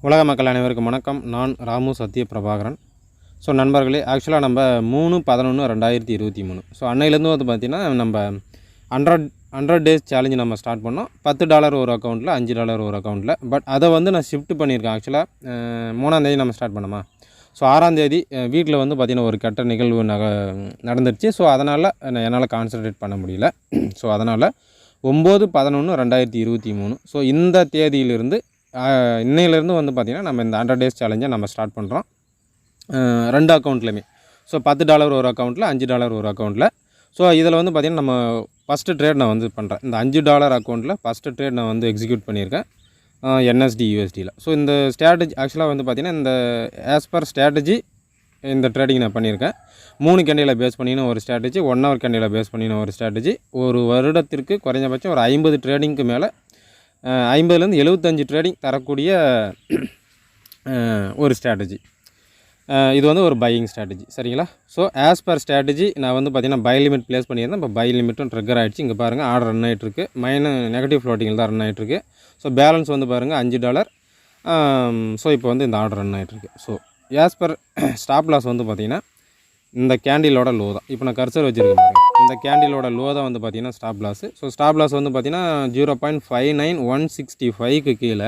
உலக மக்கள் அனைவருக்கும் வணக்கம். நான் ராமு சத்யபிரபாகரன். ஸோ நண்பர்களே, ஆக்சுவலாக நம்ம 3/11/2023 ஸோ அன்னையிலேருந்து வந்து பார்த்திங்கன்னா நம்ம 100 டேஸ் சேலஞ்சு நம்ம ஸ்டார்ட் பண்ணோம். $10 ஒரு அக்கௌண்ட்டில், $5 ஒரு அக்கௌண்ட்டில். பட் அதை வந்து நான் ஷிஃப்ட் பண்ணியிருக்கேன். ஆக்சுவலாக 3ஆம் தேதி நம்ம ஸ்டார்ட் பண்ணோமா. ஸோ 6ஆம் தேதி வீட்டில் வந்து பார்த்திங்கன்னா ஒரு கெட்ட நிகழ்வு நடந்துருச்சு. ஸோ அதனால் என்னால் கான்சன்ட்ரேட் பண்ண முடியல. ஸோ அதனால் 9/11/2023 ஸோ இந்த தேதியிலிருந்து இன்னையிலேருந்து வந்து பார்த்திங்கன்னா நம்ம இந்த 100 டேஸ் சேலஞ்சை நம்ம ஸ்டார்ட் பண்ணுறோம். 2 அக்கௌண்ட்லையுமே. ஸோ $10 ஒரு அக்கௌண்ட்டில், $5 ஒரு அக்கௌண்ட்டில். ஸோ இதில் வந்து பார்த்திங்கன்னா நம்ம ஃபஸ்ட்டு ட்ரேட் நான் வந்து பண்ணுறேன். இந்த $5 அக்கௌண்ட்டில் ஃபஸ்ட்டு ட்ரேட் நான் வந்து எக்ஸிக்யூட் பண்ணியிருக்கேன் NSD USDயில். ஸோ இந்த ஸ்ட்ராட்டஜி ஆக்சுவலாக வந்து பார்த்திங்கன்னா இந்த ஆஸ் பர் ஸ்ட்ராட்டஜி இந்த ட்ரேடிங் நான் பண்ணியிருக்கேன். 3 கேண்டிலை பேஸ் பண்ணின ஒரு ஸ்ட்ராட்டஜி, 1 ஹவர் கேண்டிலை பேஸ் பண்ணின ஒரு ஸ்ட்ராட்டஜி. ஒரு வருடத்திற்கு குறைஞ்சபட்சம் ஒரு 50 ட்ரேடிங்க்கு மேலே 50லேருந்து 75 ட்ரேடிங் தரக்கூடிய ஒரு ஸ்ட்ராட்டஜி. இது வந்து ஒரு பையிங் ஸ்ட்ராட்டஜி, சரிங்களா. ஸோ ஆஸ் பர் ஸ்ட்ராட்டஜி நான் வந்து பார்த்திங்கன்னா பை லிமிட் ப்ளேஸ் பண்ணியிருந்தேன். இப்போ பை லிமிட்டும் ட்ரிகர் ஆகிடுச்சு. இங்கே பாருங்கள், ஆர்டர் ரன் ஆகிட்டுருக்கு. நெகட்டிவ் ஃப்ளோட்டிங்கில் தான் ரன் ஆகிட்டுருக்கு. ஸோ பேலன்ஸ் வந்து பாருங்கள் $5. ஸோ இப்போ வந்து இந்த ஆர்டர் ரன் ஆகிட்டுருக்கு. So as per stop loss வந்து பார்த்திங்கன்னா இந்த கேண்டிலோட லோ தான். இப்போ நான் கர்சர் வச்சுருக்கேன் பாருங்கள். இந்த கேண்டிலோட லோ தான் வந்து பார்த்திங்கன்னா stop loss. So stop loss வந்து பார்த்திங்கன்னா 0.59165க்கு கீழே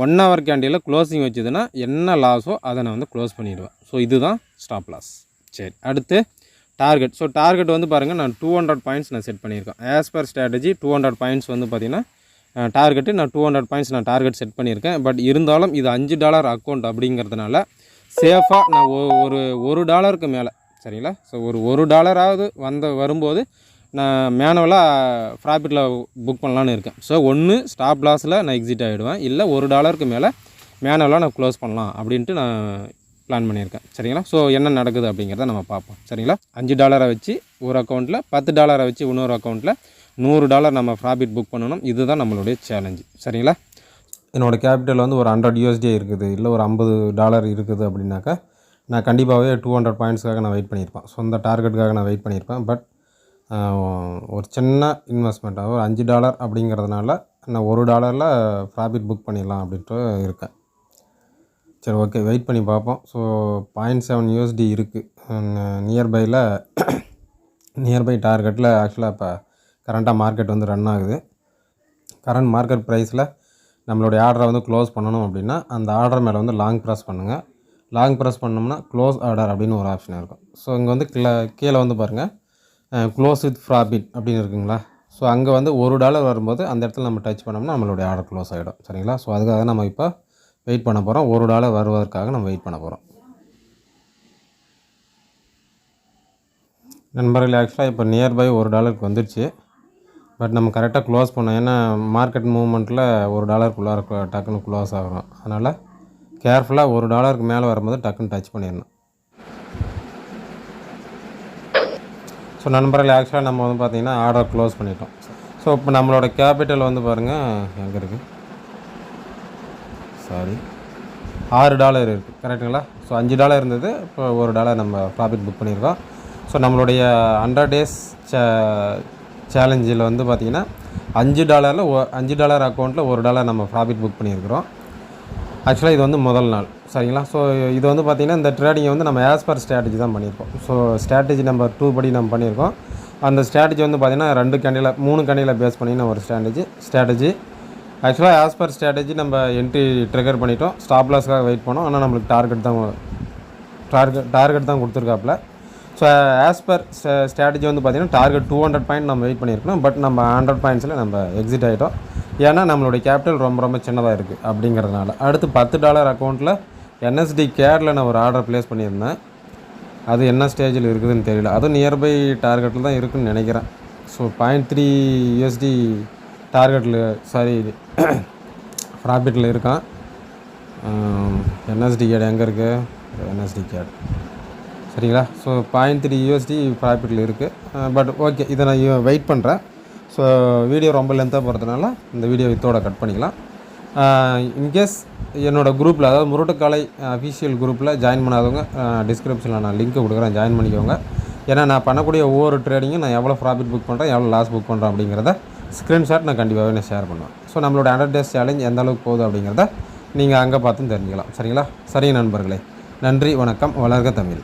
1 ஹவர் கேண்டிலில் க்ளோசிங் வச்சுதுன்னா என்ன லாஸோ அதை நான் வந்து க்ளோஸ் பண்ணிவிடுவேன். ஸோ இதுதான் ஸ்டாப் லாஸ். சரி, அடுத்து டார்கெட். ஸோ டார்கெட் வந்து பாருங்கள், நான் 200 பாயிண்ட்ஸ் நான் செட் பண்ணியிருக்கேன். ஆஸ் பர் ஸ்ட்ராட்டஜி 200 பாயிண்ட்ஸ் வந்து பார்த்திங்கன்னா டார்கெட்டு. நான் 200 பாயிண்ட்ஸ் நான் டார்கெட் செட் பண்ணியிருக்கேன். பட் இருந்தாலும் இது $5 அக்கௌண்ட் அப்படிங்கிறதுனால சேஃபாக நான் ஒரு $1க்கு மேலே, சரிங்களா. ஸோ ஒரு $1 வரும்போது நான் மேனுவலாக ப்ராஃபிட்டில் புக் பண்ணலான்னு இருக்கேன். ஸோ ஒன்று ஸ்டாப் லாஸில் நான் எக்ஸிட் ஆகிடுவேன், இல்லை $1க்கு மேலே மேனுவலாக நான் க்ளோஸ் பண்ணலாம் அப்படின்ட்டு நான் பிளான் பண்ணியிருக்கேன், சரிங்களா. ஸோ என்ன நடக்குது அப்படிங்கிறத நம்ம பார்ப்போம், சரிங்களா. $5 வச்சு ஒரு அக்கௌண்ட்டில், $10 வச்சு இன்னொரு அக்கௌண்ட்டில் $100 நம்ம ப்ராஃபிட் புக் பண்ணணும். இதுதான் நம்மளுடைய சேலஞ்சு, சரிங்களா. என்னோடய கேபிட்டல் வந்து ஒரு 100 USD இருக்குது, இல்லை ஒரு $50 இருக்குது அப்படின்னாக்கா நான் கண்டிப்பாகவே 200 பாயிண்ட்ஸ்க்காக நான் வெயிட் பண்ணியிருப்பேன். ஸோ அந்த டார்கெட்டுக்காக நான் வெயிட் பண்ணியிருப்பேன். பட் ஒரு சின்ன இன்வெஸ்ட்மெண்ட்டாக ஒரு $5 அப்படிங்கிறதுனால நான் $1 ப்ராஃபிட் புக் பண்ணிடலாம் அப்படின்ட்டு இருக்கேன். சரி, ஓகே, வெயிட் பண்ணி பார்ப்போம். ஸோ 0.7 USD இருக்குது நியர்பை டார்கெட்டில். ஆக்சுவலாக இப்போ கரண்ட்டாக மார்க்கெட் வந்து ரன் ஆகுது. கரண்ட் மார்க்கெட் ப்ரைஸில் நம்மளுடைய ஆர்டரை வந்து க்ளோஸ் பண்ணணும் அப்படின்னா அந்த ஆர்டர் மேலே வந்து லாங் ப்ரெஸ் பண்ணுங்கள். லாங் ப்ரெஸ் பண்ணோம்னா க்ளோஸ் ஆர்டர் அப்படின்னு ஒரு ஆப்ஷன் இருக்கும். ஸோ இங்கே வந்து கீழே வந்து பாருங்கள், க்ளோஸ் வித் ப்ராஃபிட் அப்படின்னு இருக்குங்களா. ஸோ அங்கே வந்து $1 வரும்போது அந்த இடத்துல நம்ம டச் பண்ணோம்னா நம்மளுடைய ஆர்டர் க்ளோஸ் ஆகிடும், சரிங்களா. ஸோ அதுக்காக நம்ம இப்போ வெயிட் பண்ண போகிறோம். $1 வருவதற்காக நம்ம வெயிட் பண்ண போகிறோம். நண்பர்கள், ஆக்சுவலாக இப்போ நியர்பை $1 வந்துடுச்சு. பட் நம்ம கரெக்டாக க்ளோஸ் பண்ணோம். ஏன்னா மார்க்கெட் மூவ்மெண்ட்டில் $1 டக்குன்னு க்ளோஸ் ஆகிறோம். அதனால் கேர்ஃபுல்லாக $1க்கு மேலே வரும்போது டக்குன்னு டச் பண்ணிடணும். ஸோ நண்பர்கள், ஆக்சுவலாக நம்ம வந்து பார்த்திங்கன்னா ஆர்டர் க்ளோஸ் பண்ணிட்டோம். ஸோ இப்போ நம்மளோட கேபிட்டல் வந்து பாருங்கள் எங்கே இருக்குது, சாரி, $6 இருக்குது, கரெக்டுங்களா. ஸோ $5 இருந்தது, இப்போ $1 நம்ம ப்ராஃபிட் புக் பண்ணியிருக்கோம். ஸோ நம்மளுடைய 100 டேஸ் சேலஞ்சில் வந்து பார்த்திங்கன்னா $5 அக்கௌண்ட்டில் $1 நம்ம ப்ராஃபிட் புக் பண்ணியிருக்கிறோம். ஆக்சுவலாக இது வந்து முதல் நாள், சரிங்களா. ஸோ இது வந்து பார்த்திங்கன்னா இந்த ட்ரேடிங்கை வந்து நம்ம ஆஸ் பர் ஸ்ட்ராட்டஜி தான் பண்ணியிருக்கோம். ஸோ ஸ்ட்ராட்டஜி நம்பர் 2 படி நம்ம பண்ணியிருக்கோம். அந்த ஸ்ட்ராட்டஜி வந்து பார்த்திங்கன்னா 3 கேண்டிலை பேஸ் பண்ணின ஒரு ஸ்ட்ராட்டஜி. ஆக்சுவலாக ஆஸ் பர் ஸ்ட்ராட்டஜி நம்ம என்ட்ரி ட்ரிகர் பண்ணிட்டோம். ஸ்டாப் லாஸ்க்காக வெயிட் பண்ணோம். ஆனால் நம்மளுக்கு டார்கெட் தான் கொடுத்துருக்காப்புல. ஸோ ஆஸ் பர் ஸ்ட்ராட்டஜி வந்து பார்த்திங்கன்னா டார்கெட் 200 பாயிண்ட் நம்ம வெயிட் பண்ணியிருக்கணும். பட் நம்ம 100 பாயிண்ட்ஸில் நம்ம எக்ஸிட் ஆகிட்டோம். ஏன்னா நம்மளுடைய கேபிட்டல் ரொம்ப சின்னதாக இருக்குது அப்படிங்கிறதுனால. அடுத்து $10 அக்கௌண்ட்டில் NSD கேரில் நான் ஒரு ஆர்டர் ப்ளேஸ் பண்ணியிருந்தேன். அது என்ன ஸ்டேஜில் இருக்குதுன்னு தெரியல. அதுவும் நியர்பை டார்கெட்டில் தான் இருக்குதுன்னு நினைக்கிறேன். ஸோ 0.3 USD டார்கெட்டில், சாரி, ப்ராஃபிட்டில் இருக்கான். NSD கேட் எங்கே இருக்குது, NSD கேட், சரிங்களா. ஸோ 0.3 USD ப்ராஃபிட்டில் இருக்குது. பட் ஓகே, இதை நான் வெயிட் பண்ணுறேன். ஸோ வீடியோ ரொம்ப லென்த்தாக போகிறதுனால இந்த வீடியோ இதோட கட் பண்ணிக்கலாம். இன்கேஸ் என்னோடய குரூப்பில், அதாவது MurattuKaalai அஃபிஷியல் குரூப்பில் ஜாயின் பண்ணாதவங்க டிஸ்கிரிப்ஷனில் நான் லிங்க் கொடுக்குறேன், ஜாயின் பண்ணிக்கோங்க. ஏன்னா நான் பண்ணக்கூடிய ஒவ்வொரு ட்ரேடிங்கும் நான் எவ்வளோ ப்ராஃபிட் புக் பண்ணுறேன், எவ்வளோ லாஸ் புக் பண்ணுறேன் அப்படிங்கிறத ஸ்க்ரீன்ஷாட் நான் கண்டிப்பாகவே ஷேர் பண்ணுவேன். ஸோ நம்மளோட 100 டேஸ் சேலஞ்ச் எந்த அளவுக்கு போகுது அப்படிங்கிறத நீங்கள் அங்கே பார்த்தும் தெரிஞ்சுக்கலாம். சரிங்களா? சரி நண்பர்களே, நன்றி, வணக்கம். வளர்க தமிழ்.